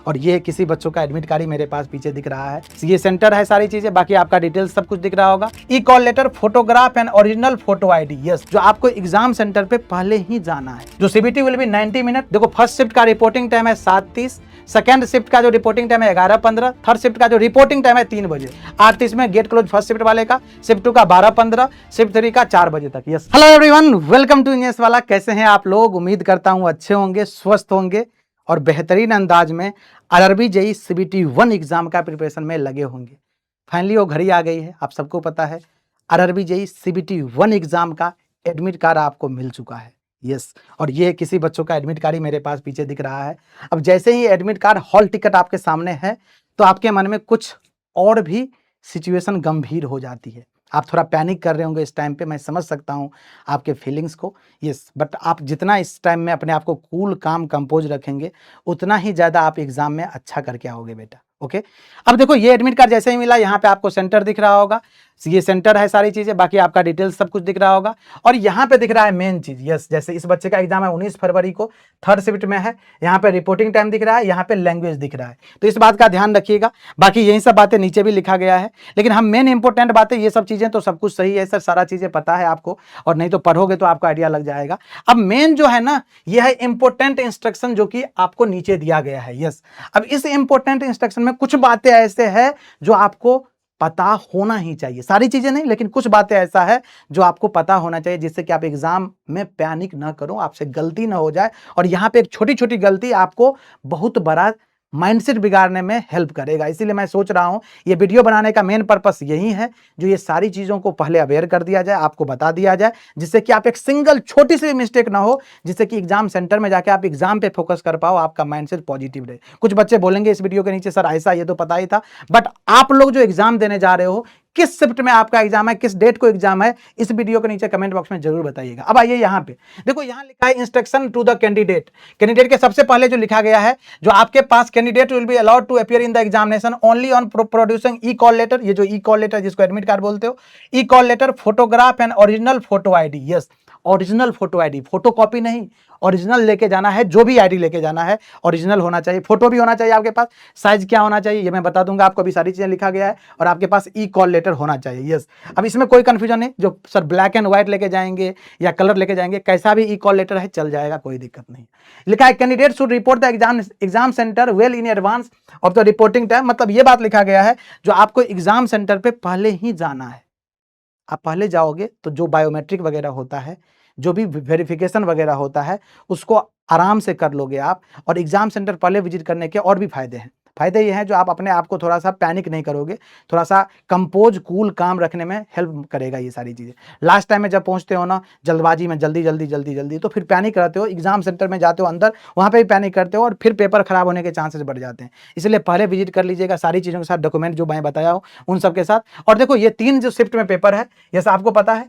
और ये किसी बच्चों का एडमिट कार्ड ही मेरे पास पीछे दिख रहा है। ये सेंटर है, सारी चीजें, बाकी आपका डिटेल्स सब कुछ दिख रहा होगा। E call letter, photograph and original photo ID, yes, जो आपको एग्जाम सेंटर पे पहले ही जाना है। जो सीबीटी विल बी 90 मिनट। देखो, फर्स्ट शिफ्ट का रिपोर्टिंग टाइम है 7:30, सेकंड शिफ्ट का जो रिपोर्टिंग टाइम है 11:15, थर्ड शिफ्ट का जो रिपोर्टिंग टाइम है 3 बजे। 8:30 में गेट क्लोज फर्स्ट शिफ्ट वाले का, शिफ्ट 2 का 12:15, शिफ्ट 3 का 4 बजे तक। Yes, hello everyone, welcome to engineers वाला। कैसे हैं आप लोग? उम्मीद करता हूं अच्छे होंगे, स्वस्थ होंगे और बेहतरीन अंदाज में आरआरबी जेईई सीबीटी 1 एग्जाम का प्रिपरेशन में लगे होंगे। फाइनली वो घड़ी आ गई है, आप सबको पता है आरआरबी जेईई सीबीटी 1 एग्जाम का एडमिट कार्ड आपको मिल चुका है। यस, और ये किसी बच्चों का एडमिट कार्ड ही मेरे पास पीछे दिख रहा है। अब जैसे ही एडमिट कार्ड, हॉल टिकट आपके सामने है, तो आपके मन में कुछ और भी सिचुएशन गंभीर हो जाती है। आप थोड़ा पैनिक कर रहे होंगे इस टाइम पे, मैं समझ सकता हूँ आपके फीलिंग्स को। यस, बट आप जितना इस टाइम में अपने आप को कूल, काम, कंपोज रखेंगे, उतना ही ज़्यादा आप एग्जाम में अच्छा करके आओगे बेटा। ओके, अब देखो, ये एडमिट कार्ड जैसे ही मिला, यहाँ पे आपको सेंटर दिख रहा होगा। ये सेंटर है, सारी चीज़ें, बाकी आपका डिटेल्स सब कुछ दिख रहा होगा। और यहाँ पे दिख रहा है मेन चीज़। यस, जैसे इस बच्चे का एग्जाम है 19 फरवरी को, थर्ड शिफ्ट में है। यहाँ पे रिपोर्टिंग टाइम दिख रहा है, यहाँ पे लैंग्वेज दिख रहा है, तो इस बात का ध्यान रखिएगा। बाकी यही सब बातें नीचे भी लिखा गया है, लेकिन हम मेन इंपॉर्टेंट बातें, ये सब चीज़ें तो सब कुछ सही है सर, सारा चीज़ें पता है आपको, और नहीं तो पढ़ोगे तो आपको आइडिया लग जाएगा। अब मेन जो है ना, ये है इंपॉर्टेंट इंस्ट्रक्शन जो कि आपको नीचे दिया गया है। यस, अब इस इंपॉर्टेंट इंस्ट्रक्शन में कुछ बातें ऐसे हैं जो आपको पता होना ही चाहिए। सारी चीजें नहीं, लेकिन कुछ बातें ऐसा है जो आपको पता होना चाहिए, जिससे कि आप एग्जाम में पैनिक ना करो, आपसे गलती ना हो जाए। और यहाँ पे एक छोटी छोटी गलती आपको बहुत बड़ा माइंडसेट बिगाड़ने में हेल्प करेगा। इसीलिए मैं सोच रहा हूँ ये वीडियो बनाने का मेन पर्पस यही है, जो ये सारी चीज़ों को पहले अवेयर कर दिया जाए, आपको बता दिया जाए, जिससे कि आप एक सिंगल छोटी सी भी मिस्टेक ना हो, जिससे कि एग्जाम सेंटर में जाके आप एग्जाम पे फोकस कर पाओ, आपका माइंडसेट पॉजिटिव रहे। कुछ बच्चे बोलेंगे इस वीडियो के नीचे, सर ऐसा, ये तो पता ही था, बट आप लोग जो एग्जाम देने जा रहे हो, किस शिफ्ट में आपका एग्जाम है, किस डेट को एग्जाम है, इस वीडियो के नीचे कमेंट बॉक्स में जरूर बताइएगा। अब आइए यहाँ पे देखो, यहाँ लिखा है instruction to the candidate. Candidate के सबसे पहले जो लिखा गया है, जो आपके पास candidate will be allowed to appear in the examination only on producing e call letter. ये जो ई कॉल लेटर, जिसको एडमिट कार्ड बोलते हो, e call letter, photograph and original photo ID. Yes, original photo ID, photo copy नहीं, original लेके जाना है। जो भी आईडी लेके जाना है ओरिजिनल होना चाहिए, फोटो भी होना चाहिए आपके पास। साइज क्या होना चाहिए ये मैं बता दूंगा आपको, अभी सारी चीजें लिखा गया है। और आपके पास ई कॉल लेटर होना चाहिए। यस, अब इसमें कोई कंफ्यूजन नहीं, जो सर ब्लैक एंड व्हाइट लेके जाएंगे या कलर लेके जाएंगे, कैसा भी ई कॉल लेटर है चल जाएगा, कोई दिक्कत नहीं। लिखा है candidate should report the exam centre well in advance of the reporting time. मतलब ये बात लिखा गया है, जो आपको एग्जाम सेंटर पे पहले ही जाना है। आप पहले जाओगे तो जो बायोमेट्रिक वगैरह होता है, जो भी वेरिफिकेशन वगैरह होता है, उसको आराम से कर लोगे आप। और एग्जाम सेंटर पहले विजिट करने के और भी फायदे हैं। फायदे ये हैं, जो आप अपने आप को थोड़ा सा पैनिक नहीं करोगे, थोड़ा सा कंपोज, कूल, काम रखने में हेल्प करेगा ये सारी चीज़ें। लास्ट टाइम में जब पहुंचते हो ना, जल्दबाजी में जल्दी जल्दी जल्दी जल्दी, तो फिर पैनिक रहते हो। एग्जाम सेंटर में जाते हो अंदर, वहाँ पे भी पैनिक करते हो, और फिर पेपर खराब होने के चांसेस बढ़ जाते हैं। इसलिए पहले विजिट कर लीजिएगा सारी चीज़ों के साथ, डॉक्यूमेंट जो मैं बताया हूँ उन सब के साथ। और देखो, ये 3 जो शिफ्ट में पेपर है, जैसा आपको पता है,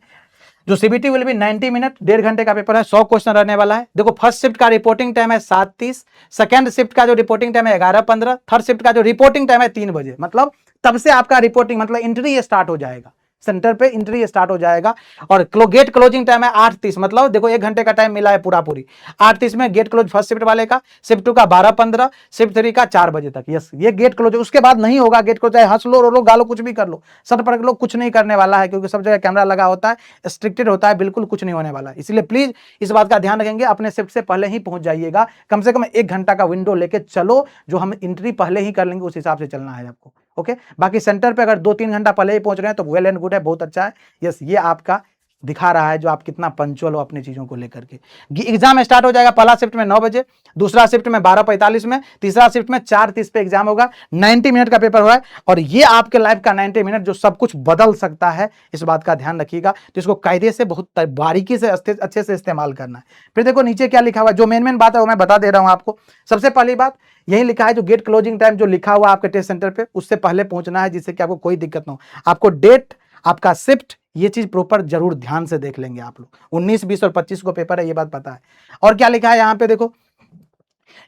जो सीबीटी विल बी 90 मिनट, 1.5 घंटे का पेपर है, 100 क्वेश्चन रहने वाला है। देखो, फर्स्ट शिफ्ट का रिपोर्टिंग टाइम है 7:30, सेकंड शिफ्ट का जो रिपोर्टिंग टाइम है 11:15, थर्ड शिफ्ट का जो रिपोर्टिंग टाइम है 3 बजे। मतलब तब से आपका रिपोर्टिंग, मतलब एंट्री स्टार्ट हो जाएगा, सेंटर पे एंट्री स्टार्ट हो जाएगा। और गेट क्लोजिंग टाइम है 8:30, मतलब देखो 1 घंटे का टाइम मिला है पूरा पूरी। 8:30 में गेट क्लोज फर्स्ट शिफ्ट वाले का, शिफ्ट 2 का 12:15, शिफ्ट 3 का 4 बजे तक। यस, ये गेट क्लोज, उसके बाद नहीं होगा गेट क्लोज। चाहे हंस लो, रो लो, गालो, कुछ भी कर लो, सर पकड़ लो, कुछ नहीं करने वाला है, क्योंकि सब जगह कैमरा लगा होता है, स्ट्रिक्टेड होता है, बिल्कुल कुछ नहीं होने वाला है। इसलिए प्लीज इस बात का ध्यान रखेंगे, अपने शिफ्ट से पहले ही पहुंच जाइएगा। कम से कम 1 घंटा का विंडो लेके चलो, जो हम एंट्री पहले ही कर लेंगे, उस हिसाब से चलना है आपको। ओके, बाकी सेंटर पे अगर 2-3 घंटा पहले ही पहुंच रहे हैं तो वेल एंड गुड है, बहुत अच्छा है। यस, ये आपका दिखा रहा है जो आप कितना पंचुअल हो अपनी चीजों को लेकर के। एग्जाम स्टार्ट हो जाएगा, पहला शिफ्ट में 9 बजे, दूसरा शिफ्ट में 12:45 में, तीसरा शिफ्ट में 4:30 पे एग्जाम होगा। 90 मिनट का पेपर हुआ है, और ये आपके लाइफ का 90 मिनट जो सब कुछ बदल सकता है, इस बात का ध्यान रखिएगा। तो इसको कायदे से, बहुत बारीकी से, अच्छे से इस्तेमाल करना है। फिर देखो नीचे क्या लिखा हुआ है, जो मेन बात है वो मैं बता दे रहा हूं आपको। सबसे पहली बात यही लिखा है, जो गेट क्लोजिंग टाइम जो लिखा हुआ आपके टेस्ट सेंटर पे, उससे पहले पहुंचना है, जिससे कि आपको कोई दिक्कत ना हो। आपको डेट, आपका शिफ्ट, ये चीज प्रॉपर जरूर ध्यान से देख लेंगे आप लोग। 19, 20 और 25 को पेपर है, ये बात पता है। और क्या लिखा है यहाँ पे देखो,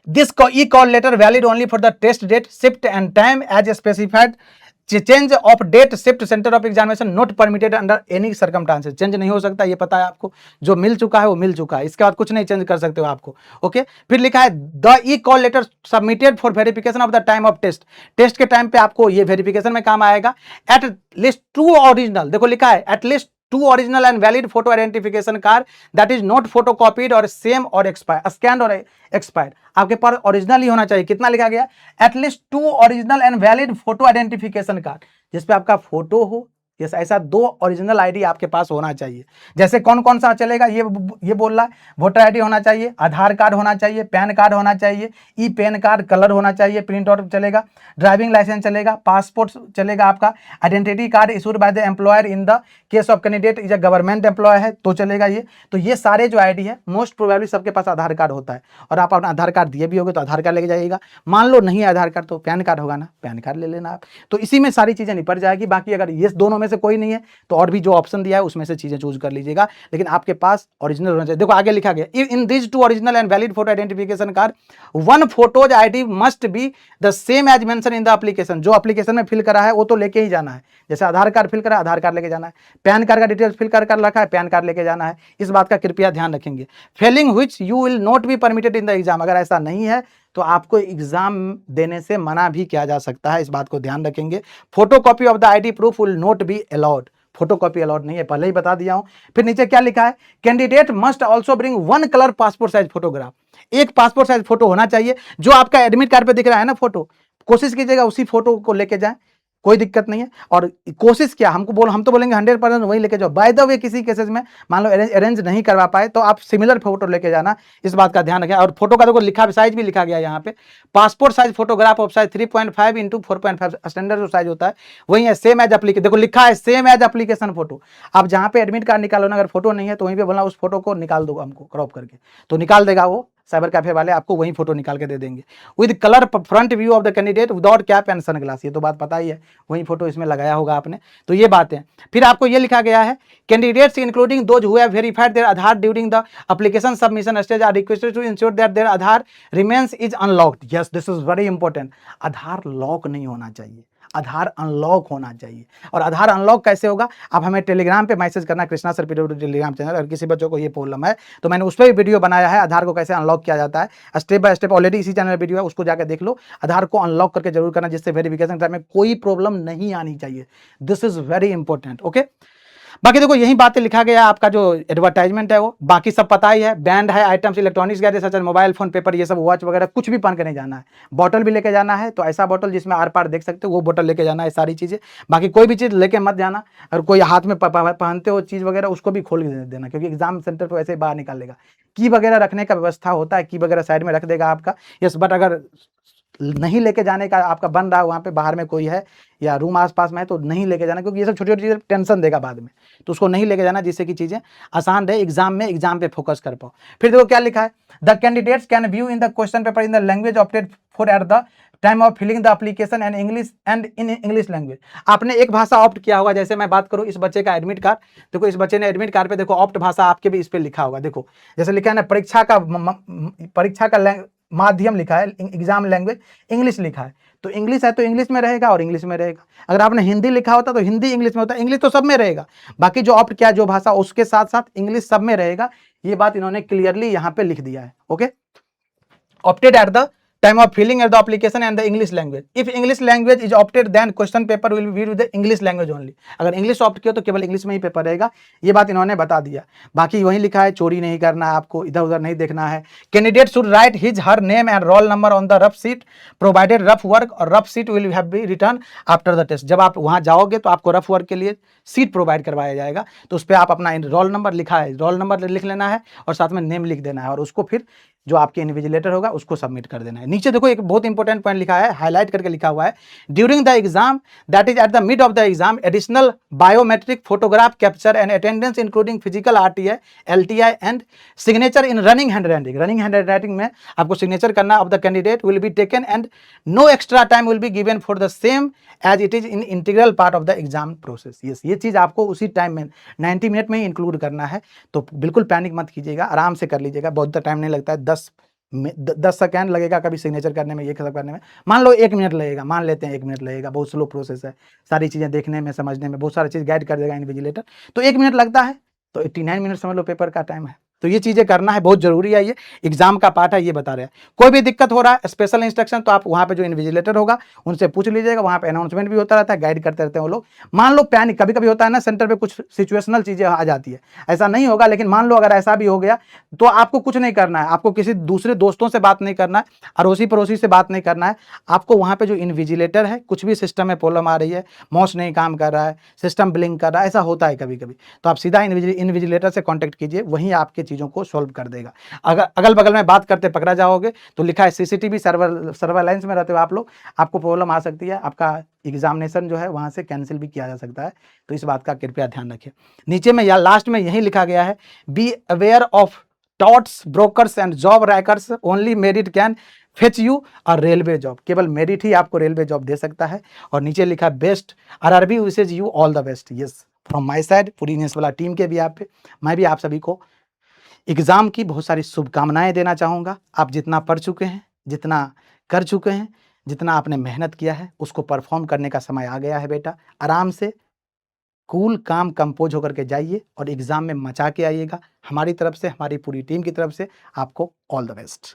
this e call letter valid only for the test date, shift and time as specified change of date shift centre of examination not permitted under any circumstances, change नहीं हो सकता, ये पता है आपको, जो मिल चुका है वो मिल चुका है, इसके बाद कुछ नहीं चेंज कर सकते हो आपको। ओके, फिर लिखा है the e call letter submitted for verification of the time of test, test के टाइम पे आपको ये वेरिफिकेशन में काम आएगा। एट लिस्ट 2 ओरिजिनल, देखो लिखा है at least 2 original and valid photo identification card that is not photocopied or same or expired, scanned or expired, आपके पास ओरिजिनल ही होना चाहिए। कितना लिखा गया? At least 2 original and valid photo identification card, जिसपे आपका फोटो हो, यस, ऐसा 2 ओरिजिनल आईडी आपके पास होना चाहिए। जैसे कौन कौन सा चलेगा ये बोल रहा है, वोटर आईडी होना चाहिए, आधार कार्ड होना चाहिए, पैन कार्ड होना चाहिए, ई पेन कार्ड कलर होना चाहिए, प्रिंट आउट चलेगा, ड्राइविंग लाइसेंस चलेगा, पासपोर्ट चलेगा, आपका identity card issued by the employer in the case of candidate is a government employ है तो चलेगा ये। तो ये सारे जो आईडी है मोस्ट प्रोबेबली सबके पास आधार कार्ड होता है, और आप अपना आधार कार्ड दिए भी होगे तो आधार कार्ड लेके जाइएगा। मान लो नहीं है आधार कार्ड तो पैन कार्ड होगा ना, पैन कार्ड ले लेना आप। तो इसी में सारी चीजें निपट जाएगी। बाकी अगर ये दोनों में से कोई नहीं है तो और भी जो ऑप्शन दिया है उसमें से चीजें चूज कर लीजिएगा, लेकिन आपके पास ओरिजिनल होना चाहिए। देखो आगे लिखा गया in this 2 original and valid photo identification card 1 photos ID must be the same as mention in the application, जो एप्लीकेशन में फिल करा है वो तो लेके ही जाना है। जैसे आधार कार्ड फिल करा है आधार कार्ड लेके जाना है, पैन कार्ड का डिटेल्स फिल कर रखा है पैन कार्ड लेके जाना है, इस बात का कृपया ध्यान रखेंगे। Failing which you will not be permitted in the exam, अगर ऐसा नहीं है तो आपको एग्जाम देने से मना भी किया जा सकता है, इस बात को ध्यान रखेंगे। Photo copy of the ID proof will not be allowed, photo copy allowed नहीं है, पहले ही बता दिया हूं। फिर नीचे क्या लिखा है, candidate must also bring 1 colour passport size photograph, एक पासपोर्ट साइज फोटो होना चाहिए। जो आपका एडमिट कार्ड पे दिख रहा है ना फोटो, कोशिश कीजिएगा उसी फोटो को लेके जाएं, कोई दिक्कत नहीं है। और कोशिश क्या, हम तो बोलेंगे 100% वही लेके जाओ। बाय द वे किसी केसेस में मान लो अरेंज नहीं करवा पाए तो आप सिमिलर फोटो लेके जाना, इस बात का ध्यान रखें। और फोटो का देखो लिखा साइज भी लिखा गया यहाँ पे, passport size photograph of size 3.5 into 4.5 standard जो साइज होता है वही है, सेम एज एप्लीकेशन, देखो लिखा है सेम एज एप्लीकेशन फोटो। आप जहाँ पे एडमिट कार्ड निकालो ना, अगर फोटो नहीं है तो वहीं पे बोलना उस फोटो को निकाल दो हमको क्रॉप करके, तो निकाल देगा वो साइबर कैफे वाले, आपको वही फोटो निकाल के दे देंगे। With colour front view of the candidate without cap and sunglass, ये तो बात पता ही है, वही फोटो इसमें लगाया होगा आपने। तो ये बातें, फिर आपको ये लिखा गया है candidates including those who have verified their Aadhaar during the application submission stage are requested to ensure that their Aadhaar remains is unlocked. Yes, this is very important, Aadhaar lock नहीं होना चाहिए, आधार अनलॉक होना चाहिए। और आधार अनलॉक कैसे होगा, आप हमें टेलीग्राम पे मैसेज करना, Krishna sir PW Telegram channel. अगर किसी बच्चों को ये प्रॉब्लम है तो मैंने उस पर भी वीडियो बनाया है, आधार को कैसे अनलॉक किया जाता है, स्टेप बाय स्टेप, ऑलरेडी इसी चैनल में वीडियो है, उसको जाकर देख लो। आधार को अनलॉक करके जरूर करना, जिससे वेरिफिकेशन टाइम में कोई प्रॉब्लम नहीं आनी चाहिए। This is very important. Okay, बाकी देखो यही बातें लिखा गया, आपका जो एडवर्टाइजमेंट है वो बाकी सब पता ही है। बैंड है, items electronics gadgets such as mobile phone, paper, ये सब वॉच वगैरह कुछ भी पहन के नहीं जाना है। बॉटल भी लेके जाना है तो ऐसा बॉटल जिसमें आर पार देख सकते हो वो बॉटल लेके जाना है, सारी चीजें। बाकी कोई भी चीज लेके मत जाना, और कोई हाथ में पहनते हो चीज वगैरह उसको भी खोल के देना, क्योंकि एग्जाम सेंटर तो ऐसे ही बाहर निकाल लेगा। की वगैरह रखने का व्यवस्था होता है, की वगैरह साइड में रख देगा आपका, यस। बट अगर नहीं लेके जाने का आपका बन रहा है, वहाँ पे बाहर में कोई है या रूम आसपास में है तो नहीं लेके जाना, क्योंकि ये सब छोटी छोटी चीज़ें टेंशन देगा बाद में, तो उसको नहीं लेके जाना, जिससे कि चीज़ें आसान रहे एग्जाम पे फोकस कर पाओ। फिर देखो क्या लिखा है, the candidates can view in the question paper in the language opted for at the time of filling the application and in English language. आपने एक भाषा ऑप्ट किया होगा, जैसे मैं बात करूँ इस बच्चे का एडमिट कार्ड, देखो इस बच्चे ने एडमिट कार्ड पे देखो ऑप्ट भाषा आपके भी इस पे लिखा होगा, देखो जैसे लिखा है ना, परीक्षा का माध्यम लिखा है, एग्जाम लैंग्वेज इंग्लिश लिखा है, तो इंग्लिश है तो इंग्लिश में रहेगा और इंग्लिश में रहेगा। अगर आपने हिंदी लिखा होता तो हिंदी इंग्लिश में होता, इंग्लिश तो सब में रहेगा, बाकी जो ऑप्ट किया जो भाषा उसके साथ साथ इंग्लिश सब में रहेगा। ये बात इन्होंने क्लियरली यहाँ पे लिख दिया है। Okay, opted at the time of filling of the application and the English language. If English language is opted, then question paper will be with the English language only. अगर इंग्लिश ऑप्ट किया तो केवल English में ही paper रहेगा, ये बात इन्होंने बता दिया। बाकी वही लिखा है, चोरी नहीं करना है आपको, इधर उधर नहीं देखना है। Candidate should write his her name and roll number on the rough sheet provided rough work, और rough sheet will have be return after the test. जब आप वहाँ जाओगे तो आपको रफ वर्क के लिए सीट प्रोवाइड करवाया जाएगा, तो उस पर आप अपना रोल नंबर लिखा है, रोल नंबर लिख लेना है और साथ में नेम लिख देना है, और उसको फिर जो आपके इन्विजिलेटर होगा उसको सबमिट कर देना है। नीचे देखो एक बहुत इंपॉर्टेंट पॉइंट लिखा है, हाईलाइट करके लिखा हुआ है, during the exam that is at the mid of the exam additional biometric photograph capture and attendance including physical RTI LTI and signature in running hand writing. Running hand writing में आपको signature करना of the candidate will be taken and no extra time will be given for the same as it is in integral part of the exam process. Yes, ये चीज़ आपको उसी time में 90 minute में ही include करना है, तो बिल्कुल पैनिक मत कीजिएगा, आराम से कर लीजिएगा, बहुत टाइम नहीं लगता है, 10 10 सेकंड लगेगा कभी सिग्नेचर करने में, ये सब करने में, मान लो 1 मिनट लगेगा, मान लेते हैं 1 मिनट लगेगा, बहुत स्लो प्रोसेस है, सारी चीज़ें देखने में, समझने में, बहुत सारी चीज़ गाइड कर देगा इन्विजिलेटर, तो 1 मिनट लगता है, तो 89 मिनट समझ लो पेपर का टाइम है। तो ये चीज़ें करना है, बहुत जरूरी है, ये एग्जाम का पार्ट है, ये बता रहे हैं। कोई भी दिक्कत हो रहा है, स्पेशल इंस्ट्रक्शन, तो आप वहाँ पे जो इन्विजिलेटर होगा उनसे पूछ लीजिएगा, वहाँ पे अनाउंसमेंट भी होता रहता है, गाइड करते रहते हैं वो लोग। मान लो पैनिक कभी कभी होता है ना, सेंटर पे कुछ सिचुएशनल चीज़ें आ जाती है, ऐसा नहीं होगा, लेकिन मान लो अगर ऐसा भी हो गया तो आपको कुछ नहीं करना है, आपको किसी दूसरे दोस्तों से बात नहीं करना है, अड़ोसी पड़ोसी से बात नहीं करना है, आपको वहाँ पे जो इन्विजिलेटर है, कुछ भी सिस्टम में प्रॉब्लम आ रही है, माउस नहीं काम कर रहा है, सिस्टम ब्लिंक कर रहा है, ऐसा होता है कभी कभी, तो आप सीधा इन्विजिलेटर से कॉन्टेक्ट कीजिए, वहीं आपके चीज़ों को सॉल्व कर देगा। अगर अगल बगल में बात करते पकड़ा जाओगे तो लिखा है सीसीटीवी सर्वेलाइंस में रहते हो आप लोग, आपको प्रॉब्लम आ सकती है, आपका एग्जामिनेशन जो है वहाँ से कैंसिल भी किया जा सकता है, तो इस बात का कृपया ध्यान रखिए। नीचे में या लास्ट में यही लिखा गया है, be aware of touts brokers and job rackets, only merit can fetch you और रेलवे जॉब, केवल मेरिट ही आपको रेलवे जॉब दे सकता है। और नीचे लिखा best RRB wishes you all the best. Yes, from my side, पूरी न्यूज़ वाला टीम के भी आप पे, मैं भी आप सभी को एग्जाम की बहुत सारी शुभकामनाएं देना चाहूँगा। आप जितना पढ़ चुके हैं, जितना कर चुके हैं, जितना आपने मेहनत किया है, उसको परफॉर्म करने का समय आ गया है बेटा। आराम से कूल काम कंपोज होकर के जाइए और एग्जाम में मचा के आइएगा। हमारी तरफ से, हमारी पूरी टीम की तरफ से आपको ऑल द बेस्ट।